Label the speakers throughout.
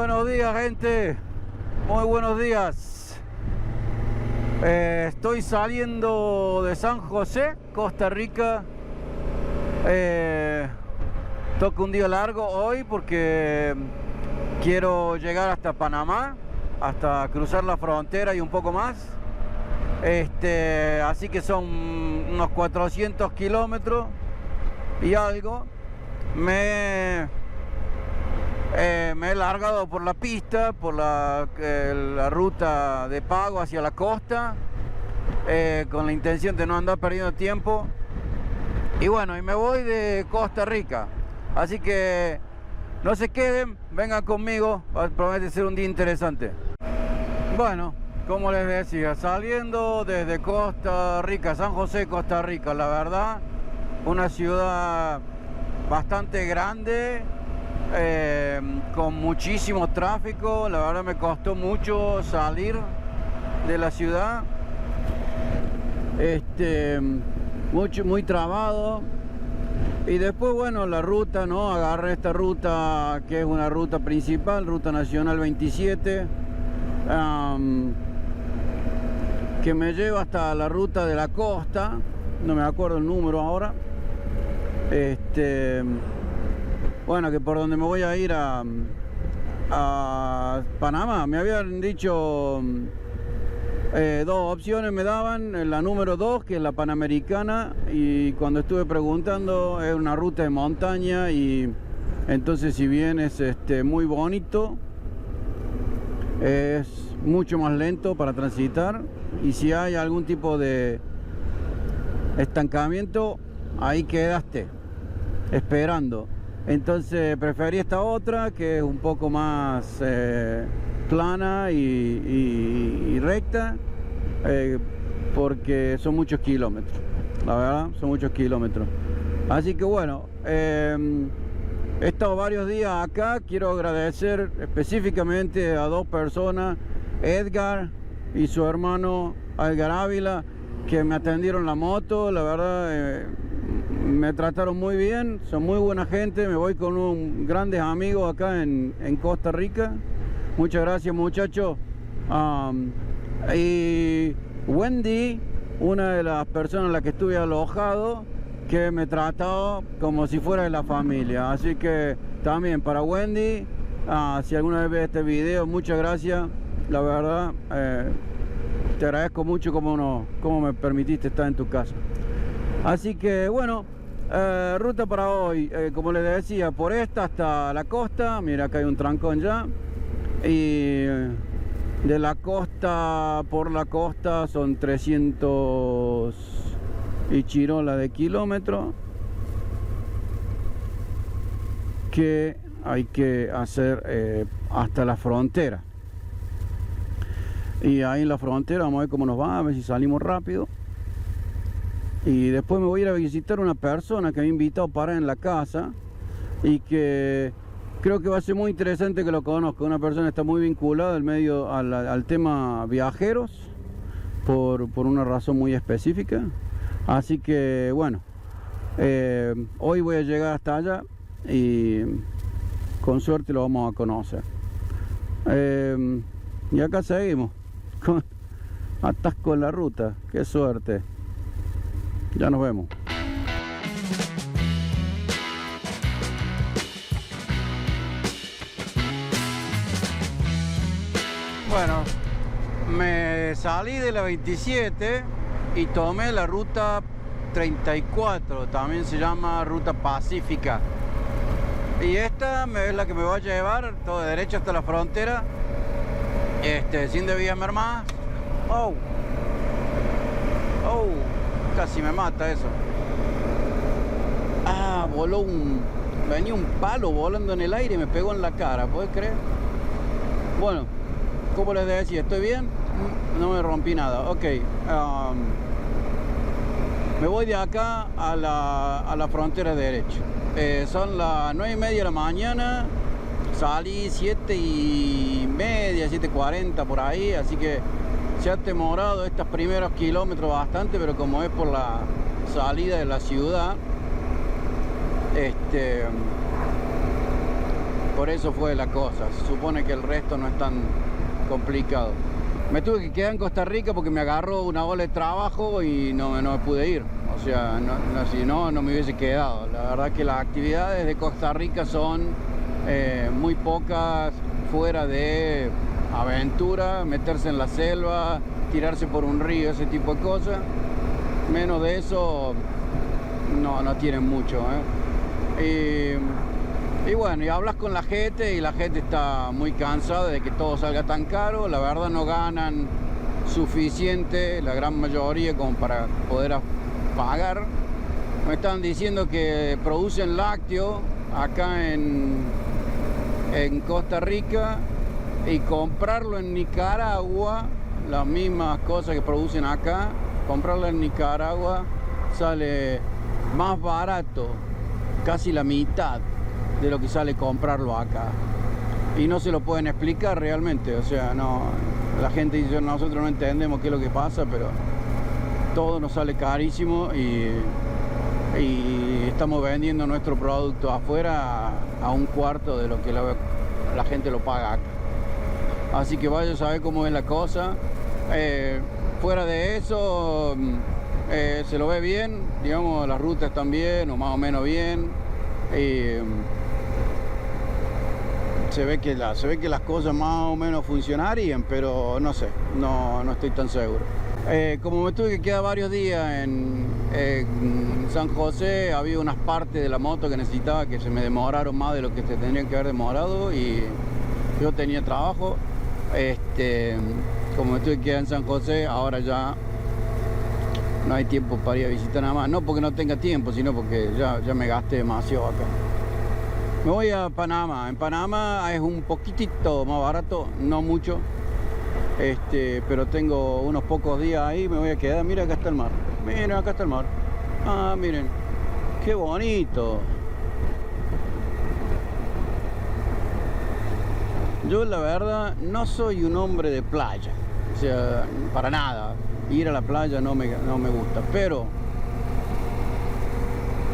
Speaker 1: buenos días, gente. Muy buenos días. Estoy saliendo de San José, Costa Rica. Toca un día largo hoy porque quiero llegar hasta Panamá, hasta cruzar la frontera y un poco más. Así que son unos 400 kilómetros y algo. Me he largado por la pista, por la ruta de pago hacia la costa, con la intención de no andar perdiendo tiempo. Y bueno, y me voy de Costa Rica. Así que no se queden, vengan conmigo, promete ser un día interesante. Bueno, como les decía, saliendo desde Costa Rica, San José, Costa Rica, la verdad, una ciudad bastante grande, con muchísimo tráfico. La verdad me costó mucho salir de la ciudad, muy trabado. Y después, bueno, la ruta, ¿no? Agarré esta ruta que es una ruta principal, Ruta Nacional 27, que me lleva hasta la ruta de la costa, no me acuerdo el número ahora. Bueno, que por donde me voy a ir a Panamá. Me habían dicho dos opciones, me daban la número 2, que es la Panamericana, y cuando estuve preguntando es una ruta de montaña, y entonces si bien es muy bonito, es mucho más lento para transitar, y si hay algún tipo de estancamiento, ahí quedaste esperando. Entonces preferí esta otra, que es un poco más plana y recta, porque son muchos kilómetros, la verdad, son muchos kilómetros. Así que bueno, he estado varios días acá. Quiero agradecer específicamente a dos personas, Edgar y su hermano Edgar Ávila, que me atendieron la moto. La verdad, me trataron muy bien, son muy buena gente. Me voy con unos grandes amigos acá en Costa Rica. Muchas gracias, muchachos. Y Wendy, una de las personas en las que estuve alojado, que me trató como si fuera de la familia. Así que también para Wendy, si alguna vez ves este video, muchas gracias. La verdad, te agradezco mucho cómo me permitiste estar en tu casa. Así que bueno, ruta para hoy, como les decía, por esta hasta la costa. Mira, acá hay un trancón ya. Y de la costa, por la costa, son 300 y chirola de kilómetros que hay que hacer hasta la frontera. Y ahí en la frontera vamos a ver cómo nos va, a ver si salimos rápido. Y después me voy a ir a visitar una persona que me ha invitado para en la casa, y que creo que va a ser muy interesante que lo conozca. Una persona que está muy vinculada al tema viajeros, por una razón muy específica. Así que bueno, hoy voy a llegar hasta allá y con suerte lo vamos a conocer. Y acá seguimos con atasco en la ruta. Qué suerte. Ya nos vemos. Bueno, me salí de la 27 y tomé la ruta 34, también se llama Ruta Pacífica. Y esta es la que me va a llevar todo de derecho hasta la frontera, sin debida mermar. Oh, casi me mata eso. Venía un palo volando en el aire y me pegó en la cara, ¿puedes creer? Bueno, como les decía, ¿estoy bien? No me rompí nada. Ok, me voy de acá a la frontera derecha. Son las 9:30 de la mañana. Salí 7:30, 7:40 por ahí, así que se ha demorado estos primeros kilómetros bastante, pero como es por la salida de la ciudad, por eso fue la cosa. Se supone que el resto no es tan complicado. Me tuve que quedar en Costa Rica porque me agarró una ola de trabajo y no me pude ir. O sea, si no me hubiese quedado. La verdad que las actividades de Costa Rica son muy pocas, fuera de aventura, meterse en la selva, tirarse por un río, ese tipo de cosas. Menos de eso no tienen mucho, y bueno, y hablas con la gente y la gente está muy cansada de que todo salga tan caro. La verdad no ganan suficiente, la gran mayoría, como para poder pagar. Me están diciendo que producen lácteo acá en Costa Rica, y comprarlo en Nicaragua, las mismas cosas que producen acá, comprarlo en Nicaragua sale más barato, casi la mitad de lo que sale comprarlo acá. Y no se lo pueden explicar realmente, o sea, no, la gente dice, nosotros no entendemos qué es lo que pasa, pero todo nos sale carísimo y estamos vendiendo nuestro producto afuera a un cuarto de lo que la gente lo paga acá. Así que vaya a saber cómo es la cosa. Fuera de eso, se lo ve bien, digamos, las rutas están bien o más o menos bien. Se ve que las cosas más o menos funcionarían, pero no sé, no estoy tan seguro. Como me tuve que quedar varios días en San José, había unas partes de la moto que necesitaba que se me demoraron más de lo que se tendrían que haber demorado, y yo tenía trabajo. Como me tuve que quedar en San José, ahora ya no hay tiempo para ir a visitar nada más. No porque no tenga tiempo, sino porque ya me gasté demasiado acá. Me voy a Panamá. En Panamá es un poquitito más barato, no mucho. Pero tengo unos pocos días ahí, me voy a quedar. Mira, acá está el mar. Miren, acá está el mar. Ah, miren. Qué bonito. Yo la verdad no soy un hombre de playa. O sea, para nada. Ir a la playa no me gusta. Pero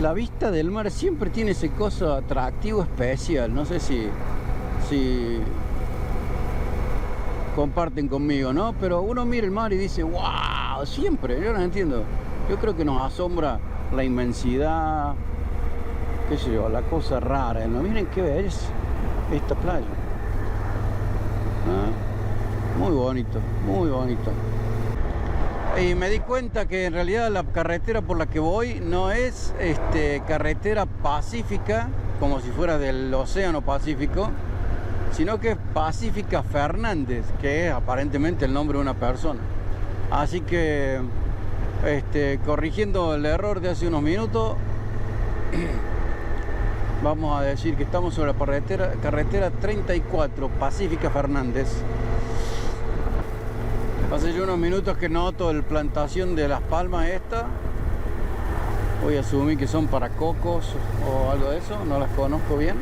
Speaker 1: la vista del mar siempre tiene ese coso atractivo especial. No sé si comparten conmigo, ¿no? Pero uno mira el mar y dice, wow, siempre, yo no entiendo. Yo creo que nos asombra la inmensidad, qué sé yo, la cosa rara, ¿no? Miren qué belleza esta playa. ¿Ah? Muy bonito, muy bonito. Y me di cuenta que en realidad la carretera por la que voy no es carretera pacífica, como si fuera del Océano Pacífico, sino que es Pacífica Fernández, que es aparentemente el nombre de una persona. Así que, corrigiendo el error de hace unos minutos, vamos a decir que estamos sobre la carretera 34, Pacífica Fernández. Hace ya unos minutos que noto la plantación de las palmas esta. Voy a asumir que son para cocos o algo de eso, no las conozco bien.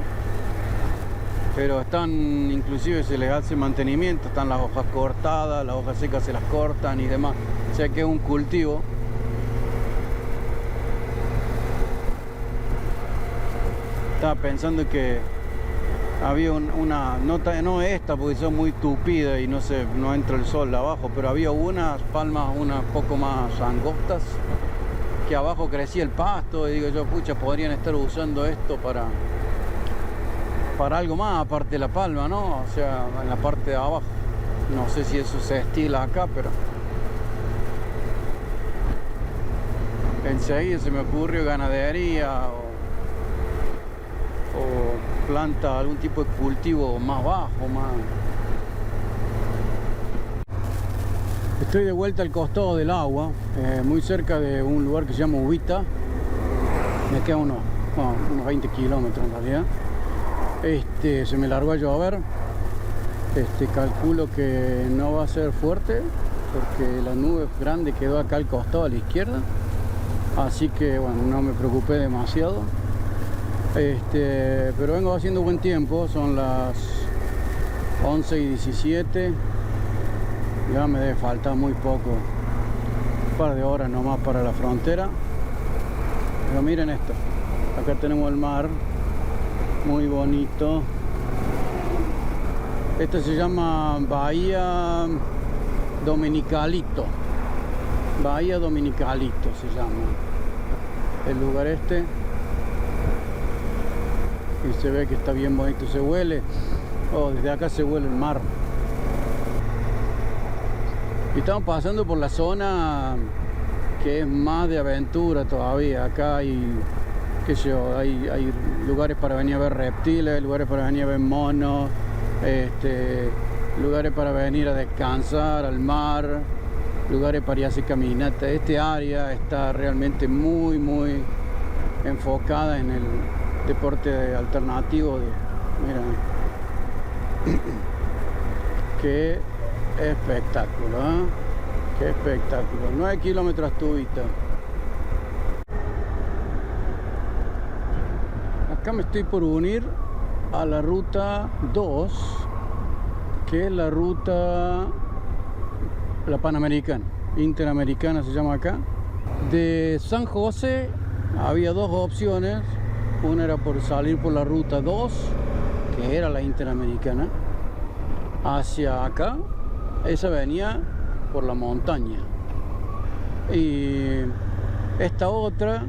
Speaker 1: Pero están, inclusive se les hace mantenimiento, están las hojas cortadas, las hojas secas se las cortan y demás. O sea que es un cultivo. Estaba pensando que había una, no esta porque son muy tupidas y no entra el sol de abajo, pero había unas palmas unas poco más angostas que abajo crecía el pasto, y digo yo, pucha, podrían estar usando esto para algo más aparte de la palma, ¿no? O sea, en la parte de abajo. No sé si eso se estila acá, pero enseguida se me ocurrió ganadería o planta algún tipo de cultivo más bajo, más. Estoy de vuelta al costado del agua, muy cerca de un lugar que se llama Ubita. Me queda unos 20 kilómetros en realidad. Se me largó a llover. Calculo que no va a ser fuerte porque la nube grande quedó acá al costado a la izquierda, así que bueno, no me preocupé demasiado. Pero vengo haciendo buen tiempo, son las 11:17, ya me debe faltar muy poco, un par de horas nomás para la frontera. Pero miren esto, acá tenemos el mar, muy bonito. Esta se llama Bahía Dominicalito. Bahía Dominicalito se llama el lugar este. Y se ve que está bien bonito, se huele. Oh, desde acá se huele el mar. Y estamos pasando por la zona que es más de aventura todavía. Acá hay, qué sé yo, hay lugares para venir a ver reptiles, lugares para venir a ver monos, lugares para venir a descansar al mar, lugares para ir a hacer caminata. Este área está realmente muy enfocada en el deporte alternativo. Mira, qué espectáculo, ¿eh? Qué espectáculo. 9 kilómetros tubita. Acá me estoy por unir a la ruta 2, que es la ruta, la Panamericana, Interamericana se llama acá. De San José había dos opciones. Una era por salir por la ruta 2, que era la Interamericana, hacia acá. Esa venía por la montaña. Y esta otra,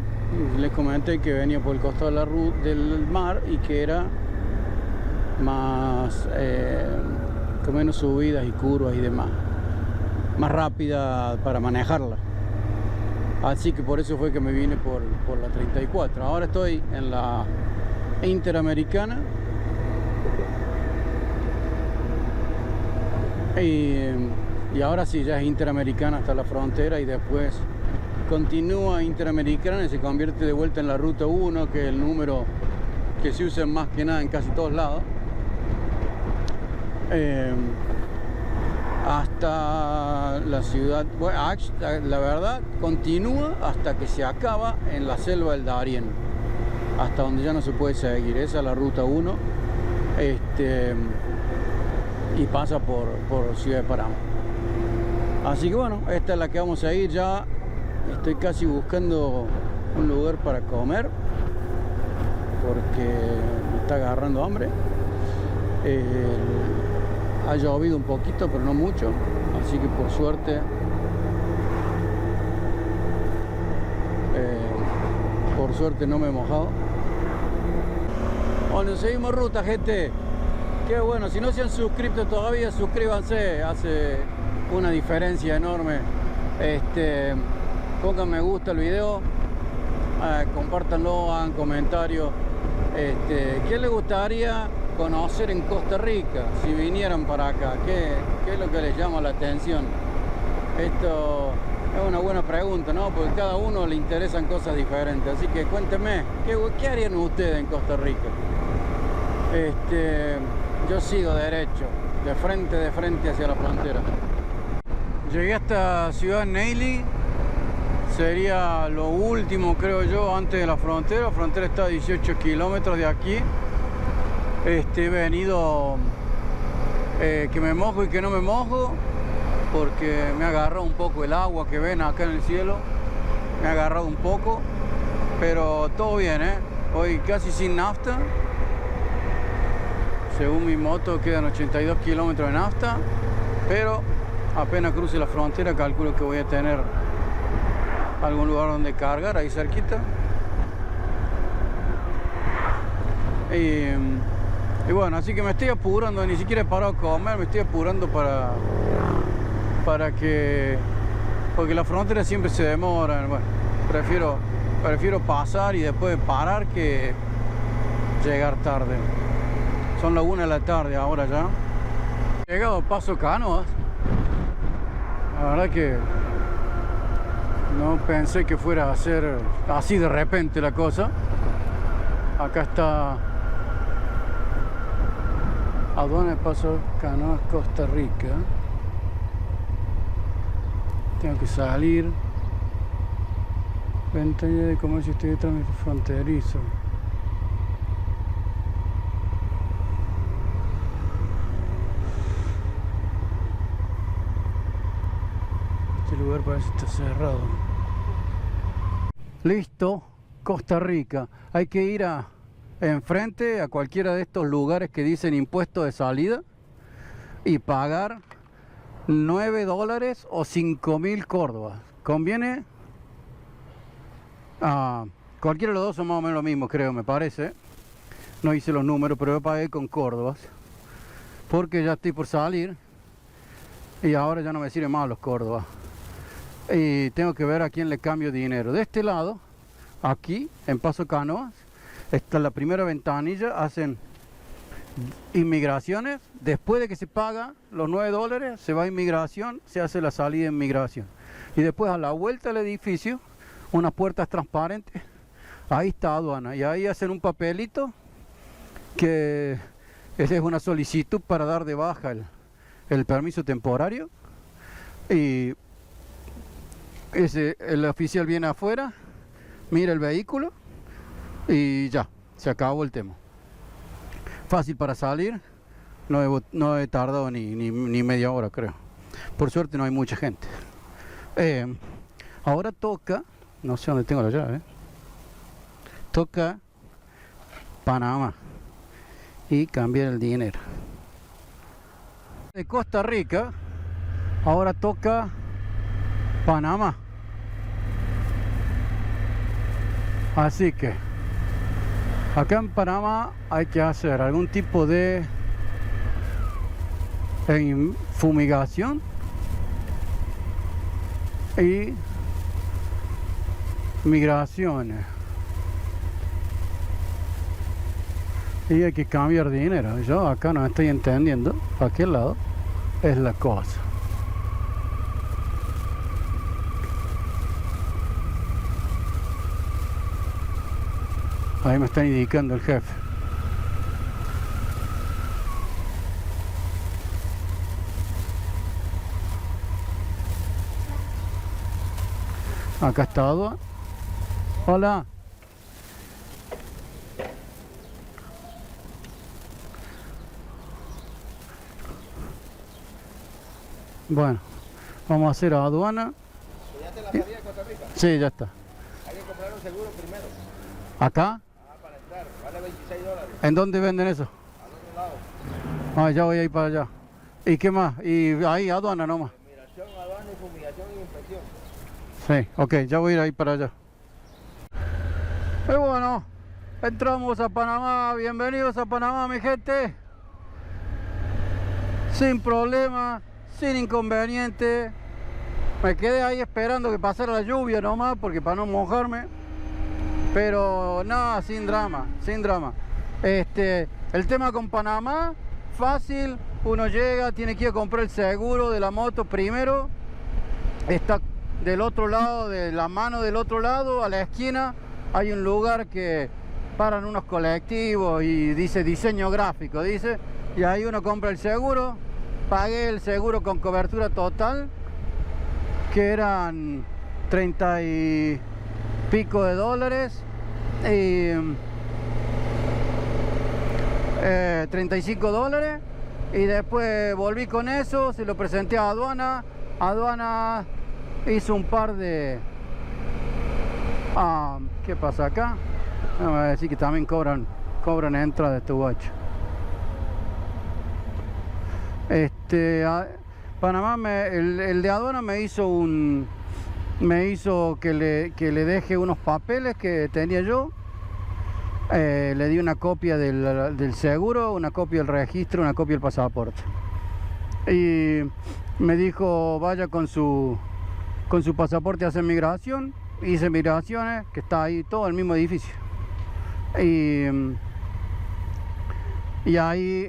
Speaker 1: les comenté que venía por el costado de la ruta del mar y que era más con menos subidas y curvas y demás, más rápida para manejarla. Así que por eso fue que me vine por la 34. Ahora estoy en la Interamericana y ahora sí, ya es Interamericana hasta la frontera, y después continúa Interamericana y se convierte de vuelta en la ruta 1, que es el número que se usa más que nada en casi todos lados, hasta la ciudad. Bueno, la verdad continúa hasta que se acaba en la selva del Darién, hasta donde ya no se puede seguir. Esa es la ruta 1, y pasa por Ciudad de Paramo. Así que bueno, esta es la que vamos a ir. Ya estoy casi buscando un lugar para comer porque me está agarrando hambre. Ha llovido un poquito, pero no mucho, así que por suerte no me he mojado. Bueno, seguimos ruta, gente. Qué bueno, si no se han suscrito todavía, suscríbanse, hace una diferencia enorme. Pongan me gusta al video, compártanlo, hagan comentarios. ¿Qué les gustaría conocer en Costa Rica si vinieran para acá? ¿Qué es lo que les llama la atención? Esto es una buena pregunta, ¿no? Porque a cada uno le interesan cosas diferentes. Así que cuéntenme, ¿qué harían ustedes en Costa Rica? Yo sigo derecho, de frente hacia la frontera. Llegué hasta Ciudad Neily. Sería lo último, creo yo, antes de la frontera. La frontera está a 18 kilómetros de aquí. He venido que me mojo y que no me mojo, porque me ha agarrado un poco el agua que ven acá en el cielo. Me ha agarrado un poco, pero todo bien, ¿eh? Hoy casi sin nafta. Según mi moto quedan 82 kilómetros de nafta, pero apenas cruce la frontera calculo que voy a tener algún lugar donde cargar ahí cerquita. Y bueno, así que me estoy apurando, ni siquiera he parado a comer, me estoy apurando para que, porque la frontera siempre se demora. Bueno, prefiero pasar y después parar que llegar tarde. Son las 1 de la tarde ahora ya. He llegado a Paso Canoas. La verdad que no pensé que fuera a ser así de repente la cosa. Acá está Aduana de Paso Canoas, Costa Rica. Tengo que salir. Ventanilla de comercio exterior fronterizo. Este lugar parece que está cerrado. Listo, Costa Rica. Hay que ir enfrente a cualquiera de estos lugares que dicen impuesto de salida. y pagar $9 o 5.000 córdobas. ¿Conviene? Cualquiera de los dos son más o menos lo mismo, creo, me parece. No hice los números, pero yo pagué con córdobas porque ya estoy por salir y ahora ya no me sirven más los córdobas y tengo que ver a quién le cambio dinero. De este lado, aquí en Paso Canoas, está la primera ventanilla, hacen inmigraciones. Después de que se paga los $9, se va a inmigración, se hace la salida de inmigración y después a la vuelta del edificio, unas puertas transparentes, ahí está aduana y ahí hacen un papelito que esa es una solicitud para dar de baja el permiso temporario y el oficial viene afuera, mira el vehículo y ya, se acabó el tema. Fácil para salir, no he tardado ni media hora, creo. Por suerte no hay mucha gente. Ahora toca, no sé dónde tengo la llave, toca Panamá y cambiar el dinero. De Costa Rica, ahora toca Panamá. Así que acá en Panamá hay que hacer algún tipo de fumigación y migraciones. Y hay que cambiar dinero. Yo acá no estoy entendiendo para qué lado es la cosa. Ahí me está indicando el jefe. Acá está aduana. Hola. Bueno, vamos a hacer aduana.
Speaker 2: ¿Ya te la sabía de Costa Rica?
Speaker 1: Sí, ya está.
Speaker 2: Hay que comprar un seguro primero.
Speaker 1: ¿Acá?
Speaker 2: Para entrar, vale $26.
Speaker 1: ¿En dónde venden eso?
Speaker 2: Al otro lado.
Speaker 1: Ya voy a ir para allá. ¿Y qué más? Y ahí aduana nomás.
Speaker 2: Migración, aduana, fumigación y inspección.
Speaker 1: Sí, ok, ya voy a ir ahí para allá. Y bueno, entramos a Panamá. Bienvenidos a Panamá, mi gente. Sin problema, sin inconveniente. Me quedé ahí esperando que pasara la lluvia nomás, porque para no mojarme. Pero nada, sin drama, sin drama. El tema con Panamá, fácil. Uno llega, tiene que ir a comprar el seguro de la moto primero. Está del otro lado, de la mano del otro lado, a la esquina, hay un lugar que paran unos colectivos y dice diseño gráfico, dice. Y ahí uno compra el seguro. Pagué el seguro con cobertura total, que eran 30 y pico de dólares y $35 y después volví con eso, se lo presenté a aduana hizo un par de ¿qué pasa acá? Me va a decir que también cobran entrada de este guacho. Panamá, el de aduana me hizo que le deje unos papeles que tenía yo. Le di una copia del seguro, una copia del registro, una copia del pasaporte. Y me dijo, vaya con su pasaporte a hacer migración. Hice migraciones, que está ahí todo el mismo edificio. Y ahí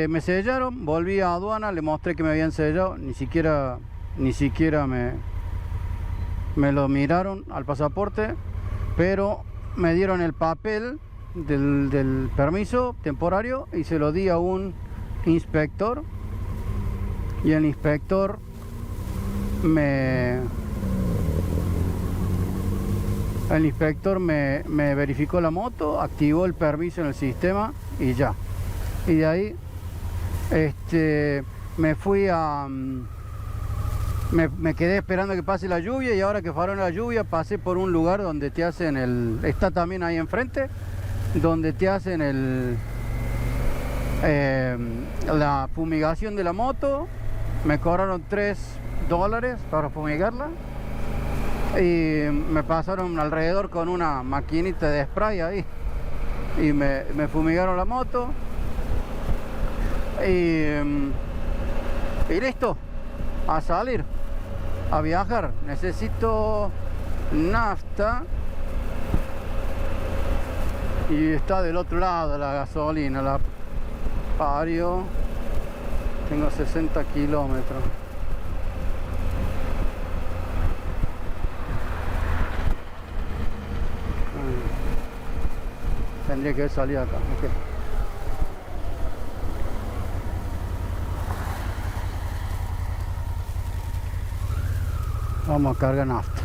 Speaker 1: me sellaron, volví a aduana, le mostré que me habían sellado, ni siquiera me lo miraron al pasaporte, pero me dieron el papel del permiso temporario y se lo di a un inspector y el inspector me verificó la moto, activó el permiso en el sistema y ya. Y de ahí me fui me quedé esperando que pase la lluvia y ahora que paró la lluvia pasé por un lugar donde te hacen está también ahí enfrente, donde te hacen La fumigación de la moto, me cobraron $3 para fumigarla. Y me pasaron alrededor con una maquinita de spray ahí. Y me fumigaron la moto. Y listo, a salir, a viajar. Necesito nafta. Y está del otro lado la gasolina, la parió. Tengo 60 kilómetros. Tendría que salir acá. Okay. Vamos a cargar nafta.